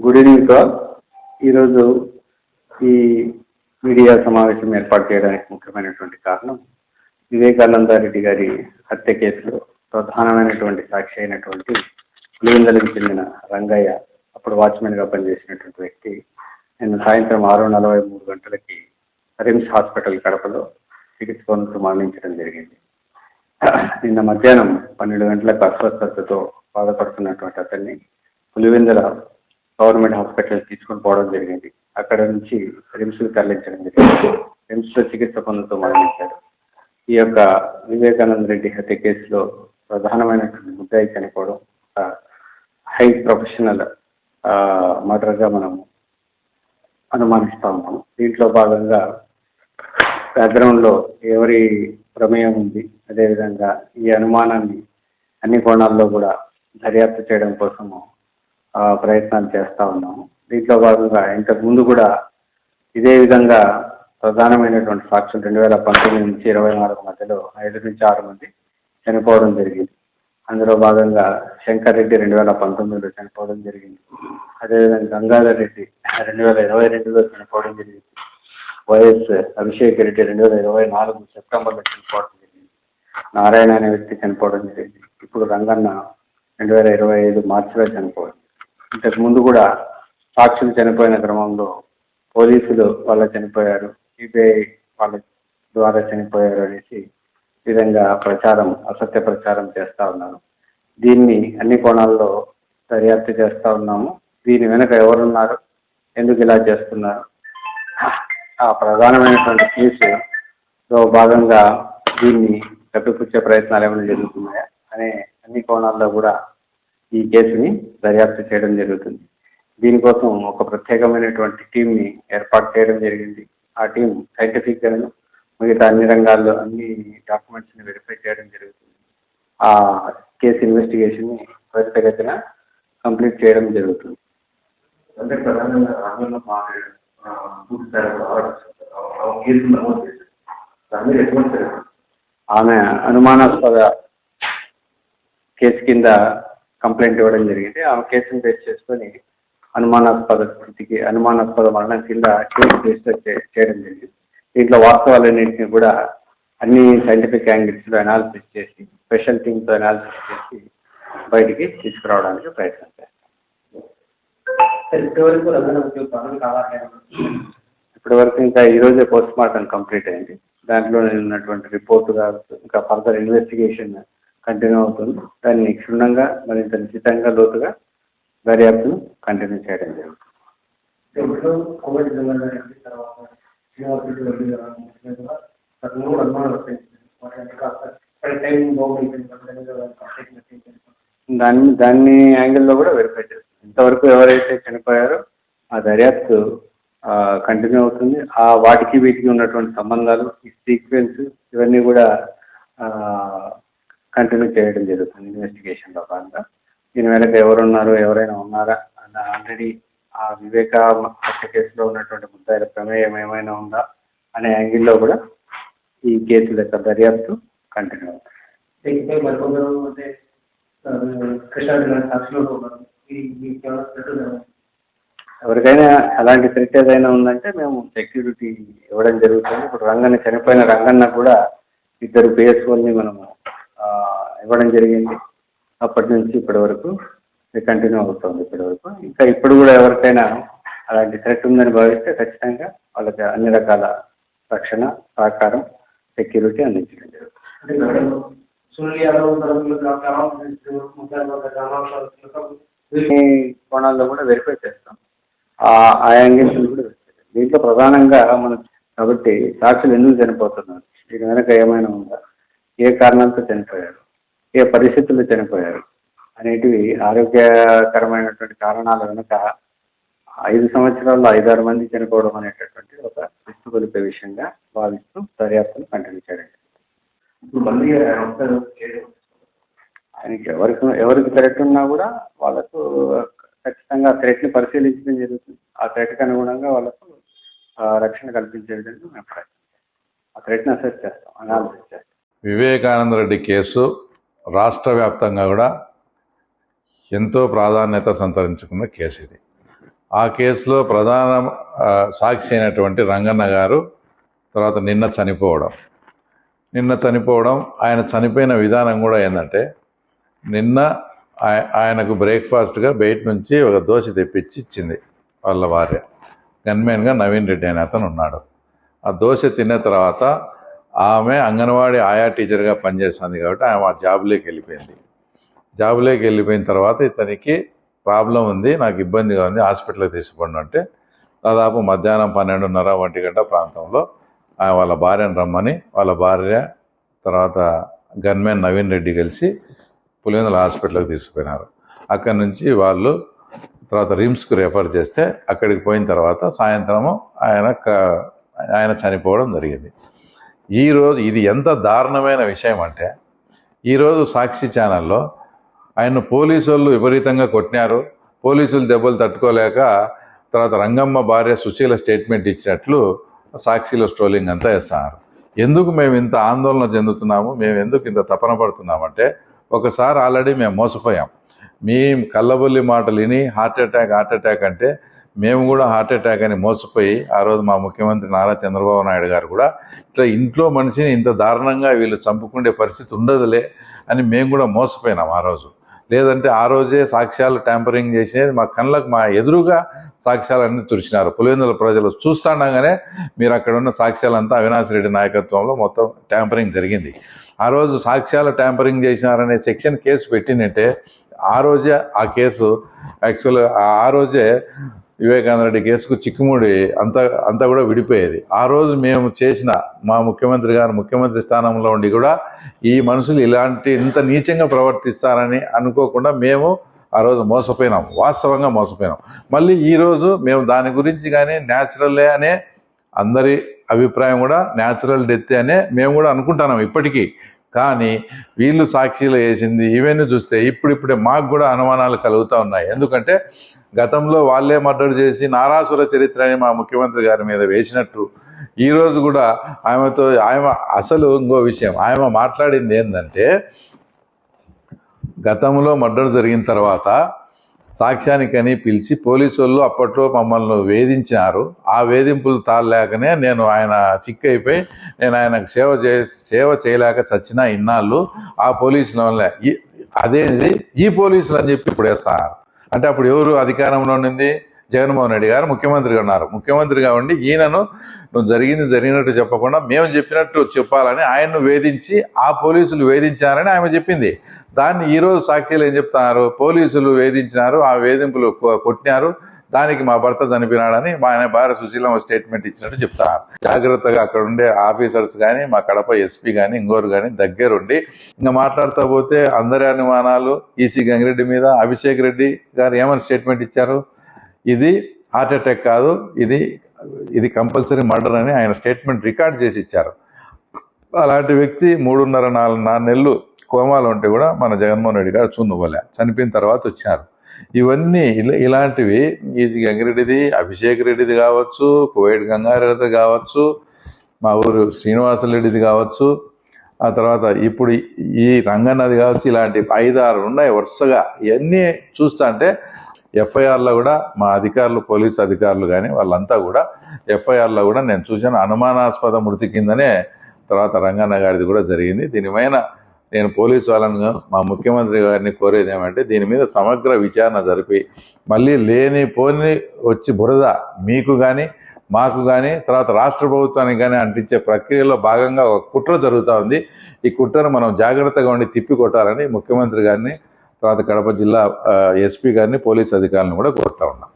Good evening sir. ఈరోజు ఈ media సమావేశం ఏర్పాటు చేయడానికి ముఖ్యమైనటువంటి కారణం వివేకానందరెడ్డి గారి హత్య కేసులో ప్రధానమైనటువంటి సాక్షి అయినటువంటి పులివెందులకు చెందిన రంగయ్య, అప్పుడు వాచ్మెన్గా పనిచేసినటువంటి వ్యక్తి, నిన్న సాయంత్రం 6:43 గంటలకి రిమ్స్ హాస్పిటల్ కడపలో చికిత్స పొందుతూ మరణించడం జరిగింది. నిన్న మధ్యాహ్నం 12 గంటలకు అస్వస్థతతో బాధపడుతున్నటువంటి అతన్ని పులివెందుల గవర్నమెంట్ హాస్పిటల్ తీసుకొని పోవడం జరిగింది. అక్కడ నుంచి రిమ్స్కి తరలించడం జరిగింది. రిమ్స్లో చికిత్స పొందుతూ మరణించారు. ఈ యొక్క వివేకానంద రెడ్డి హత్య కేసులో ప్రధానమైనటువంటి ముద్దాయి చనిపోవడం హై ప్రొఫెషనల్ మర్డర్గా మనము అనుమానిస్తూ ఉన్నాము. దీంట్లో భాగంగా బ్యాక్గ్రౌండ్లో ఎవరి ప్రమేయం ఉంది, అదేవిధంగా ఈ అనుమానాన్ని అన్ని కోణాల్లో కూడా దర్యాప్తు చేయడం కోసము ప్రయత్నాలు చేస్తూ ఉన్నాము. దీంట్లో భాగంగా ఇంతకు ముందు కూడా ఇదే విధంగా ప్రధానమైనటువంటి సాక్షులు 2019 నుంచి 24 మధ్యలో 5 నుంచి 6 మంది చనిపోవడం జరిగింది. అందులో భాగంగా శంకర్ రెడ్డి 2019లో చనిపోవడం జరిగింది. అదేవిధంగా గంగాధర్ రెడ్డి 2022లో చనిపోవడం జరిగింది. వైఎస్ అభిషేక్ రెడ్డి 2024 సెప్టెంబర్లో చనిపోవడం జరిగింది. నారాయణ అనే వ్యక్తి చనిపోవడం జరిగింది. ఇప్పుడు రంగన్న 2025 మార్చిలో చనిపోవడం. ఇంతకు ముందు కూడా సాక్షులు చనిపోయిన క్రమంలో పోలీసులు వాళ్ళు చనిపోయారు, సిబిఐ వాళ్ళ ద్వారా చనిపోయారు అనేసి విధంగా అసత్య ప్రచారం చేస్తూ ఉన్నారు. దీన్ని అన్ని కోణాల్లో దర్యాప్తు చేస్తూ ఉన్నాము. దీని వెనుక ఎవరున్నారు, ఎందుకు ఇలా చేస్తున్నారు, ఆ ప్రధానమైనటువంటి కేసులో భాగంగా దీన్ని కప్పిపుచ్చే ప్రయత్నాలు ఏమైనా జరుగుతున్నాయా అనే అన్ని కోణాల్లో కూడా ఈ కేసుని దర్యాప్తు చేయడం జరుగుతుంది. దీనికోసం ఒక ప్రత్యేకమైనటువంటి టీంని ఏర్పాటు చేయడం జరిగింది. ఆ టీం సైంటిఫిక్గాను మిగతా అన్ని రంగాల్లో అన్ని డాక్యుమెంట్స్ని వెరిఫై చేయడం జరుగుతుంది. ఆ కేసు ఇన్వెస్టిగేషన్ని త్వరితగతిన కంప్లీట్ చేయడం జరుగుతుంది. అంటే ప్రధానంగా ఆమె అనుమానాస్పద కేసు కింద కంప్లైంట్ ఇవ్వడం జరిగింది. ఆమె కేసును బేస్ చేసుకొని అనుమానాస్పద మరణం కింద కేసు రిజిస్టర్ చేయడం జరిగింది. దీంట్లో వాస్తవాలన్నింటినీ కూడా అన్ని సైంటిఫిక్ యాంగిల్స్లో అనాలిసిస్ చేసి స్పెషల్ టీమ్తో అనాలిసిస్ చేసి బయటికి తీసుకురావడానికి ప్రయత్నం చేస్తాం. ఇప్పటి వరకు ఇంకా ఈరోజే పోస్ట్ మార్టం కంప్లీట్ అయింది. దాంట్లో ఉన్నటువంటి రిపోర్ట్ ఇంకా ఫర్దర్ ఇన్వెస్టిగేషన్ కంటిన్యూ అవుతుంది. దాన్ని క్షుణ్ణంగా మరింత నిశ్చితంగా లోతుగా దర్యాప్తును కంటిన్యూ చేయడం జరుగుతుంది. దాన్ని యాంగిల్లో కూడా వెరిఫై చేస్తుంది. ఇంతవరకు ఎవరైతే చనిపోయారో ఆ దర్యాప్తు కంటిన్యూ అవుతుంది. ఆ వాటికి వీటికి ఉన్నటువంటి సంబంధాలు, ఈ సీక్వెన్స్ ఇవన్నీ కూడా కంటిన్యూ చేయడం జరుగుతుంది ఇన్వెస్టిగేషన్లో భాగంగా. దీని వెనక ఎవరున్నారు, ఎవరైనా ఉన్నారా అన్న ఆల్రెడీ ఆ వివేక హత్య కేసులో ఉన్నటువంటి ముద్దాయిల ప్రమేయం ఏమైనా ఉందా అనే యాంగిల్లో కూడా ఈ కేసుల యొక్క దర్యాప్తు కంటిన్యూ అవుతుంది. ఎవరికైనా అలాంటి థ్రెట్ ఏదైనా ఉందంటే మేము సెక్యూరిటీ ఇవ్వడం జరుగుతుంది. ఇప్పుడు చనిపోయిన రంగన్న కూడా 2 PSOల్ని మనము ఇవ్వడం జరిగింది. అప్పటి నుంచి ఇప్పటి వరకు కంటిన్యూ అవుతుంది. ఇప్పుడు కూడా ఎవరికైనా అలాంటి థ్రెట్ ఉందని భావిస్తే ఖచ్చితంగా వాళ్ళకి అన్ని రకాల రక్షణ, సహకారం, సెక్యూరిటీ అందించడం జరుగుతుంది. కోణాల్లో కూడా వెరిఫై చేస్తాం. ఆ యాంగిల్స్ కూడా వెరిఫై. దీంట్లో ప్రధానంగా మనం కాబట్టి సాక్షులు ఎందుకు చనిపోతున్నారు, దీని వెనక ఏమైనా ఉందా, ఏ కారణాలతో చనిపోయారు, ఏ పరిస్థితుల్లో చనిపోయారు అనేటివి ఆరోగ్యకరమైనటువంటి కారణాల వెనుక 5 సంవత్సరాల్లో 5-6 మంది చనిపోవడం అనేటటువంటి ఒక విస్తుగొలిపే విషయంగా భావిస్తూ దర్యాప్తును కంటిన్యూ చేయడం. ఆయనకి ఎవరికి థ్రెట్ ఉన్నా కూడా వాళ్ళకు ఖచ్చితంగా ఆ థ్రెట్ని పరిశీలించడం జరుగుతుంది. ఆ థ్రెట్కి అనుగుణంగా వాళ్ళకు రక్షణ కల్పించే విధంగా మేము ప్రయత్నం చేస్తాం. ఆ థ్రెట్ని అసెస్ చేస్తాం, అనాలిసిస్ చేస్తాం. వివేకానంద రెడ్డి కేసు రాష్ట్ర వ్యాప్తంగా కూడా ఎంతో ప్రాధాన్యత సంతరించుకున్న కేసు ఇది. ఆ కేసులో ప్రధాన సాక్షి అయినటువంటి రంగన్న గారు తర్వాత నిన్న చనిపోవడం ఆయన చనిపోయిన విధానం కూడా ఏంటంటే, నిన్న ఆయనకు బ్రేక్ఫాస్ట్గా బయట నుంచి ఒక దోశ తెప్పించి ఇచ్చింది వాళ్ళ భార్య. గన్మెన్గా నవీన్ రెడ్డి అనే అతను ఉన్నాడు. ఆ దోశ తిన్న తర్వాత ఆమె అంగన్వాడీ ఆయా టీచర్గా పనిచేస్తుంది కాబట్టి ఆమె ఆ జాబ్లోకి వెళ్ళిపోయిన తర్వాత ఇతనికి ప్రాబ్లం ఉంది, నాకు ఇబ్బందిగా ఉంది, హాస్పిటల్కి తీసుకుపోండి అంటే దాదాపు మధ్యాహ్నం 12:30 1 గంట ప్రాంతంలో వాళ్ళ భార్యను రమ్మని వాళ్ళ భార్య తర్వాత గన్మెన్ నవీన్ రెడ్డి కలిసి పులివెందుల హాస్పిటల్కి తీసుకుపోయినారు. అక్కడి నుంచి వాళ్ళు తర్వాత రిమ్స్కు రెఫర్ చేస్తే అక్కడికి పోయిన తర్వాత సాయంత్రము ఆయన చనిపోవడం జరిగింది. ఈరోజు ఇది ఎంత దారుణమైన విషయం అంటే, ఈరోజు సాక్షి ఛానల్లో ఆయన పోలీసు వాళ్ళు విపరీతంగా కొట్టినారు, పోలీసులు దెబ్బలు తట్టుకోలేక తర్వాత రంగమ్మ భార్య సుశీల స్టేట్మెంట్ ఇచ్చినట్లు సాక్షిలో స్ట్రోలింగ్ అంతా వేస్తున్నారు. ఎందుకు మేము ఇంత ఆందోళన చెందుతున్నాము, మేము ఎందుకు ఇంత తపన పడుతున్నామంటే, ఒకసారి ఆల్రెడీ మేము మోసపోయాం. మీ కళ్ళబొల్లి మాటలు విని హార్ట్ అటాక్ అంటే మేము కూడా హార్ట్ అటాక్ అని మోసపోయి ఆ రోజు మా ముఖ్యమంత్రి నారా చంద్రబాబు నాయుడు గారు కూడా ఇట్లా ఇంట్లో మనిషిని ఇంత దారుణంగా వీళ్ళు చంపుకునే పరిస్థితి ఉండదులే అని మేము కూడా మోసపోయినాం ఆ రోజు. లేదంటే ఆ రోజే సాక్ష్యాలు ట్యాంపరింగ్ చేసినది మా కళ్ళకు మా ఎదురుగా సాక్ష్యాలన్నీ తుడిచినారు. పులివెందుల ప్రజలు చూస్తుండగానే మీరు అక్కడ ఉన్న సాక్ష్యాలంతా అవినాష్ రెడ్డి నాయకత్వంలో మొత్తం ట్యాంపరింగ్ జరిగింది. ఆ రోజు సాక్ష్యాలు ట్యాంపరింగ్ చేసినారనే సెక్షన్ కేసు పెట్టినంటే ఆ రోజే ఆ కేసు యాక్చువల్గా ఆ రోజే వివేకానంద రెడ్డి కేసుకు చిక్కుముడి అంతా కూడా విడిపోయేది. ఆ రోజు మేము చేసిన మా ముఖ్యమంత్రి గారు ముఖ్యమంత్రి స్థానంలో ఉండి కూడా ఈ మనుషులు ఇంత నీచంగా ప్రవర్తిస్తారని అనుకోకుండా మేము ఆ రోజు మోసపోయినాం, వాస్తవంగా మోసపోయినాం. మళ్ళీ ఈరోజు మేము దాని గురించి కానీ న్యాచురల్లే అనే అందరి అభిప్రాయం కూడా న్యాచురల్ డెత్ అనే మేము కూడా అనుకుంటున్నాం ఇప్పటికీ. కానీ వీళ్ళు సాక్షిలో వేసింది ఇవన్నీ చూస్తే ఇప్పుడిప్పుడే మాకు కూడా అనుమానాలు కలుగుతూ ఉన్నాయి. ఎందుకంటే గతంలో వాళ్ళే మర్డర్ చేసి నారాసుర చరిత్ర అని మా ముఖ్యమంత్రి గారి మీద వేసినట్టు ఈరోజు కూడా ఆమె అసలు ఇంకో విషయం ఆమె మాట్లాడింది ఏంటంటే, గతంలో మర్డర్ జరిగిన తర్వాత సాక్ష్యానికని పిలిచి పోలీసు వాళ్ళు అప్పట్లో మమ్మల్ని వేధించారు. ఆ వేధింపులు తాళలేకనే ఆయన సిక్ అయిపోయి నేను ఆయనకు సేవ చేయలేక చచ్చినా ఇన్నాళ్ళు ఆ పోలీసుల వల్లే. అదేంది ఈ పోలీసులు అని చెప్పి ఇప్పుడు వేస్తారు. అంటే అప్పుడు ఎవరు అధికారంలో ఉండింది? జగన్మోహన్ రెడ్డి గారు ముఖ్యమంత్రిగా ఉన్నారు. ముఖ్యమంత్రిగా ఉండి ఈయనను నువ్వు జరిగినట్టు చెప్పకుండా మేము చెప్పినట్టు చెప్పాలని ఆయన్ను వేధించి ఆ పోలీసులు వేధించారని ఆమె చెప్పింది. దాన్ని ఈరోజు సాక్షిలు ఏం చెప్తున్నారు? పోలీసులు వేధించినారు, ఆ వేధింపులు కొట్టినారు, దానికి మా భర్త చనిపోయినాడని ఆయన భార్య సుశీలమ్మ స్టేట్మెంట్ ఇచ్చినట్టు చెప్తారు. జాగ్రత్తగా అక్కడ ఉండే ఆఫీసర్స్ కానీ మా కడప ఎస్పీ కానీ ఇంకోరు కానీ దగ్గరుండి ఇంకా మాట్లాడుతూ పోతే అందరి అనుమానాలు ఈసీ గంగిరెడ్డి మీద. అభిషేక్ రెడ్డి గారు ఏమని స్టేట్మెంట్ ఇచ్చారు? ఇది హార్ట్ అటాక్ కాదు, ఇది కంపల్సరీ మర్డర్ అని ఆయన స్టేట్మెంట్ రికార్డ్ చేసి ఇచ్చారు. అలాంటి వ్యక్తి 3.5-4 నెలలు కోమాలో ఉంటే కూడా మన జగన్మోహన్ రెడ్డి గారు చూన్నుకోలే, చనిపోయిన తర్వాత వచ్చారు. ఇవన్నీ ఇలాంటివి ఈసీ గంగిరెడ్డిది, అభిషేక్ రెడ్డిది కావచ్చు, కోవిడ్ గంగారెడ్డిది కావచ్చు, మా ఊరు శ్రీనివాసరెడ్డిది కావచ్చు, ఆ తర్వాత ఇప్పుడు ఈ రంగన్నది కావచ్చు, ఇలాంటి 5-6 ఉన్నాయి వరుసగా. ఇవన్నీ చూస్తా అంటే ఎఫ్ఐఆర్లో కూడా మా అధికారులు పోలీసు అధికారులు కానీ వాళ్ళంతా కూడా ఎఫ్ఐఆర్లో కూడా నేను చూశాను అనుమానాస్పద మృతి కిందనే తర్వాత రంగన్న గారిది కూడా జరిగింది. దీనిపైన నేను పోలీసు వాళ్ళను మా ముఖ్యమంత్రి గారిని కోరేది ఏమంటే దీని మీద సమగ్ర విచారణ జరిపి మళ్ళీ లేనిపోని వచ్చి బురద మీకు కానీ మాకు కానీ తర్వాత రాష్ట్ర ప్రభుత్వానికి కానీ అంటించే ప్రక్రియలో భాగంగా ఒక కుట్ర జరుగుతూ ఉంది. ఈ కుట్రను మనం జాగ్రత్తగా ఉండి తిప్పి కొట్టాలని ముఖ్యమంత్రి గారిని తర్వాత కడప జిల్లా ఎస్పీ గారిని పోలీసు అధికారులను కూడా కోరుతా ఉన్నాం.